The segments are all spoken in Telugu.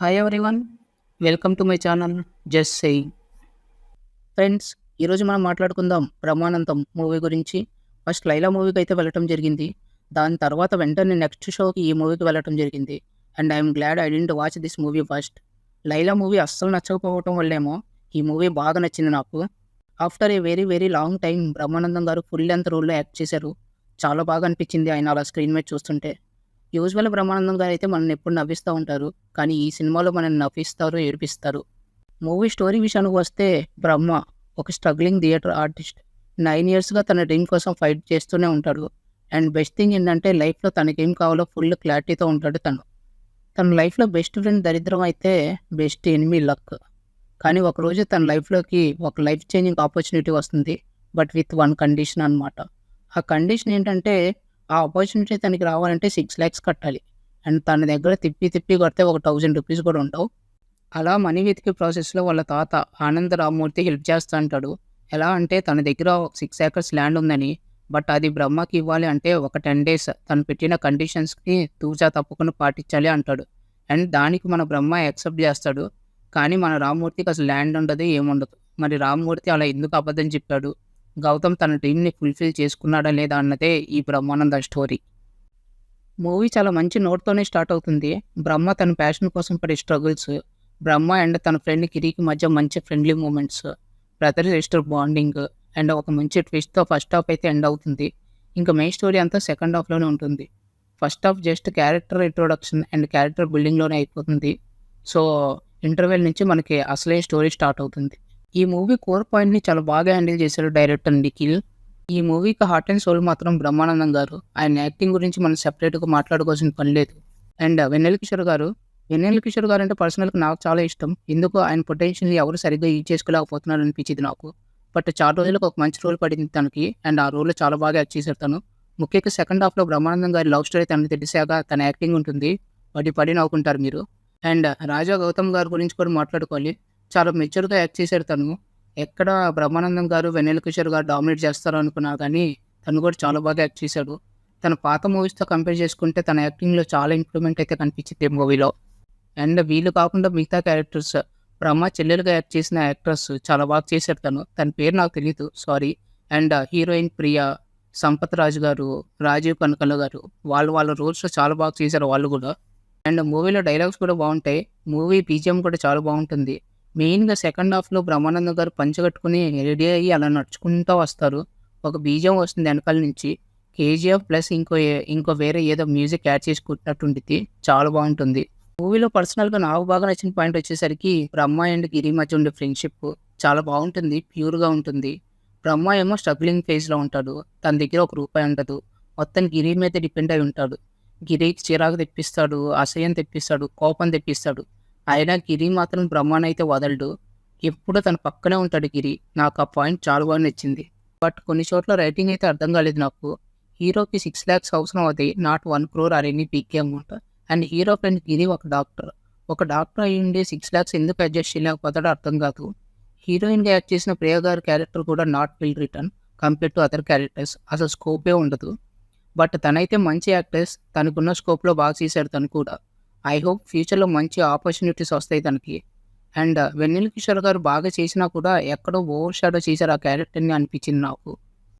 Hi everyone, welcome to my channel just saying. Friends, ఈరోజు మనం మాట్లాడుకుందాం బ్రహ్మానందం మూవీ గురించి. ఫస్ట్ లైలా మూవీకి అయితే వెళ్ళటం జరిగింది. దాని తర్వాత వెంటనే నెక్స్ట్ షోకి ఈ మూవీకి వెళ్ళటం జరిగింది. And I'm glad I didn't watch this movie first. Laila movie అస్సలు నచ్చకపోవటం వల్లేమో ఈ మూవీ బాగా నచ్చింది నాకు. After a very very long time Brahmanandam గారు ఫుల్ లెంత్ రోల్లో యాక్ట్ చేశారు. చాలా బాగా అనిపించింది ఆయన అలా స్క్రీన్ మీద చూస్తుంటే. యూజువల్ బ్రహ్మానందం గారు అయితే మనల్ని ఎప్పుడు నవ్విస్తూ ఉంటారు, కానీ ఈ సినిమాలో మనల్ని నవ్విస్తారు, ఏడిపిస్తారు. మూవీ స్టోరీ విషయానికి వస్తే, బ్రహ్మ ఒక స్ట్రగ్లింగ్ థియేటర్ ఆర్టిస్ట్. 9 yearsగా తన డ్రీమ్ కోసం ఫైట్ చేస్తూనే ఉంటాడు. అండ్ బెస్ట్ థింగ్ ఏంటంటే లైఫ్లో తనకేం కావాలో ఫుల్ క్లారిటీతో ఉంటాడు తను. తన లైఫ్లో బెస్ట్ ఫ్రెండ్ దరిద్రం అయితే, బెస్ట్ ఎనిమీ లక్. కానీ ఒకరోజు తన లైఫ్లోకి ఒక లైఫ్ చేంజింగ్ ఆపర్చునిటీ వస్తుంది, బట్ విత్ వన్ కండిషన్ అనమాట. ఆ కండిషన్ ఏంటంటే, ఆ ఆపర్చునిటీ తనకి రావాలంటే 6 lakhs కట్టాలి. అండ్ తన దగ్గర తిప్పి కొడితే ఒక 1000 rupees కూడా ఉండవు. అలా మనీ వెతికే ప్రాసెస్లో వాళ్ళ తాత ఆనంద రామ్మూర్తి హెల్ప్ చేస్తూ అంటాడు. ఎలా అంటే, తన దగ్గర ఒక 6 acres ల్యాండ్ ఉందని, బట్ అది బ్రహ్మకి ఇవ్వాలి అంటే ఒక 10 days తను పెట్టిన కండిషన్స్కి తూచా తప్పకుండా పాటించాలి అంటాడు. అండ్ దానికి మన బ్రహ్మ యాక్సెప్ట్ చేస్తాడు. కానీ మన రామ్మూర్తికి అసలు ల్యాండ్ ఉండదు, ఏముండదు. మరి రామ్మూర్తి అలా ఎందుకు అబద్ధం చెప్పాడు? గౌతమ్ తన డ్రీమ్ని ఫుల్ఫిల్ చేసుకున్నాడా లేదా అన్నదే ఈ బ్రహ్మానంద స్టోరీ. మూవీ చాలా మంచి నోట్తోనే స్టార్ట్ అవుతుంది. బ్రహ్మ తన ప్యాషన్ కోసం పడే స్ట్రగుల్స్, బ్రహ్మ అండ్ తన ఫ్రెండ్ కిరికి మధ్య మంచి friendly moments, brother sister bonding, and ఒక మంచి ట్విస్ట్తో ఫస్ట్ హాఫ్ అయితే ఎండ్ అవుతుంది. ఇంకా మెయిన్ స్టోరీ అంతా సెకండ్ హాఫ్లోనే ఉంటుంది. First half just character introduction and character బిల్డింగ్లోనే అయిపోతుంది. సో ఇంటర్వెల్ నుంచి మనకి అసలే స్టోరీ స్టార్ట్ అవుతుంది. ఈ మూవీ కోర్ పాయింట్ని చాలా బాగా హ్యాండిల్ చేశారు డైరెక్టర్ నిఖిల్. ఈ మూవీకి హార్ట్ అండ్ సోల్ మాత్రం బ్రహ్మానందం గారు. ఆయన యాక్టింగ్ గురించి మనం సెపరేట్గా మాట్లాడుకోవాల్సిన పని లేదు. అండ్ వెన్నెల కిషోర్ గారు అంటే పర్సనల్గా నాకు చాలా ఇష్టం. ఎందుకు ఆయన పొటెన్షియల్ని ఎవరు సరిగ్గా యూజ్ చేసుకోలేకపోతున్నారు అనిపించింది నాకు. బట్ చాలా రోజులకు ఒక మంచి రోల్ పడింది తనకి, అండ్ ఆ రోల్లో చాలా బాగా యాక్ట్ చేశారు తను. ముఖ్యంగా సెకండ్ హాఫ్లో బ్రహ్మానందం గారి లవ్ స్టోరీ తనకు తెలిసాక తన యాక్టింగ్ ఉంటుంది, పడి నవ్వుకుంటారు మీరు. అండ్ రాజా గౌతమ్ గారి గురించి కూడా మాట్లాడుకోవాలి. చాలా మెచ్యూర్గా యాక్ట్ చేశారు తను. ఎక్కడ బ్రహ్మానందం గారు వెన్నెల కిషోర్ గారు డామినేట్ చేస్తారు అనుకున్నా, కానీ తను కూడా చాలా బాగా యాక్ట్ చేశాడు. తన పాత మూవీస్తో కంపేర్ చేసుకుంటే తన యాక్టింగ్లో చాలా ఇంప్రూవ్మెంట్ అయితే కనిపించింది మూవీలో. అండ్ వీళ్ళు కాకుండా మిగతా క్యారెక్టర్స్, బ్రహ్మ చెల్లెలుగా యాక్ట్ చేసిన యాక్టర్స్ చాలా బాగా చేశారు తన పేరు నాకు తెలియదు, sorry. And heroine Priya, Sampath Raju garu, Rajeev Kanakala గారు, వాళ్ళ రోల్స్లో చాలా బాగా చేశారు వాళ్ళు కూడా. అండ్ మూవీలో డైలాగ్స్ కూడా బాగుంటాయి. మూవీ బీజిఎం కూడా చాలా బాగుంటుంది. మెయిన్గా సెకండ్ హాఫ్లో బ్రహ్మానందం గారు పంచగట్టుకుని రెడీ అయ్యి అలా నడుచుకుంటూ వస్తారు. ఒక బీజిఎం వస్తుంది వెనకాల నుంచి, కేజీఎఫ్ ప్లస్ ఇంకో వేరే ఏదో మ్యూజిక్ యాడ్ చేసుకుంటున్నట్టు ఉంటుంది. చాలా బాగుంటుంది. మూవీలో పర్సనల్గా నాకు బాగా నచ్చిన పాయింట్ వచ్చేసరికి, బ్రహ్మ అండ్ గిరి మధ్య ఉండే ఫ్రెండ్షిప్ చాలా బాగుంటుంది, ప్యూర్గా ఉంటుంది. బ్రహ్మ ఏమో స్ట్రగ్లింగ్ ఫేజ్లో ఉంటాడు, తన దగ్గర ఒక రూపాయి ఉండదు, మొత్తం గిరి మీద డిపెండ్ అయి ఉంటాడు. గిరికి చిరాకు తెప్పిస్తాడు, అసహ్యం తెప్పిస్తాడు, కోపం తెప్పిస్తాడు. అయినా గిరి మాత్రం బ్రహ్మానైతే వదలడు, ఎప్పుడూ తన పక్కనే ఉంటాడు గిరి. నాకు ఆ పాయింట్ చాలా బాగా నచ్చింది. బట్ కొన్ని చోట్ల రైటింగ్ అయితే అర్థం కాలేదు నాకు. హీరోకి 6 lakhs అవసరం అవుతాయి, నాట్ 1 crore ఆర్ ఎనీ పీకే amount. And hero friend Giri ఒక డాక్టర్ అయ్యి ఉండి 6 lakhs ఎందుకు అడ్జస్ట్ చేయలేకపోతాడో అర్థం కాదు. హీరోయిన్గా యాక్ట్ చేసిన ప్రియ గారి క్యారెక్టర్ కూడా not well return compare to other characters, అసలు స్కోపే ఉండదు. బట్ తనైతే మంచి యాక్టర్స్, తనకున్న స్కోప్లో బాగా చేశాడు తను కూడా. ఐ హోప్ ఫ్యూచర్లో మంచి ఆపర్చునిటీస్ వస్తాయి తనకి. అండ్ వెన్నెల కిషోర్ గారు బాగా చేసినా కూడా ఎక్కడో ఓవర్ షాడో చేశారు ఆ క్యారెక్టర్ని అనిపించింది నాకు.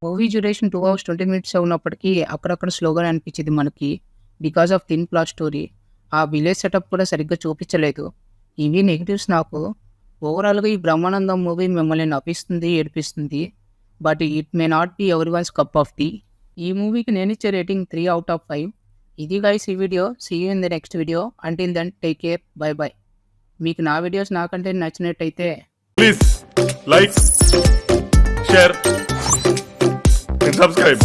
మూవీ డ్యూరేషన్ 2 hours 20 minutes ఉన్నప్పటికీ అక్కడక్కడ స్లోగానే అనిపించింది మనకి, because of thin plot story. ఆ విలేజ్ సెటప్ కూడా సరిగ్గా చూపించలేదు. ఇవి నెగిటివ్స్ నాకు. ఓవరాల్గా ఈ బ్రహ్మానందం మూవీ మిమ్మల్ని నవ్విస్తుంది, ఏడిపిస్తుంది, but it may not be every one's cup of tea. ఈ మూవీకి నేను ఇచ్చే రేటింగ్ 3 out of 5. ఇది గైస్ ఈ video. See you in the next video. Until then take care, bye bye. మీకు నా వీడియోస్ నాకంటే నచ్చినట్టయితే please like, share and subscribe.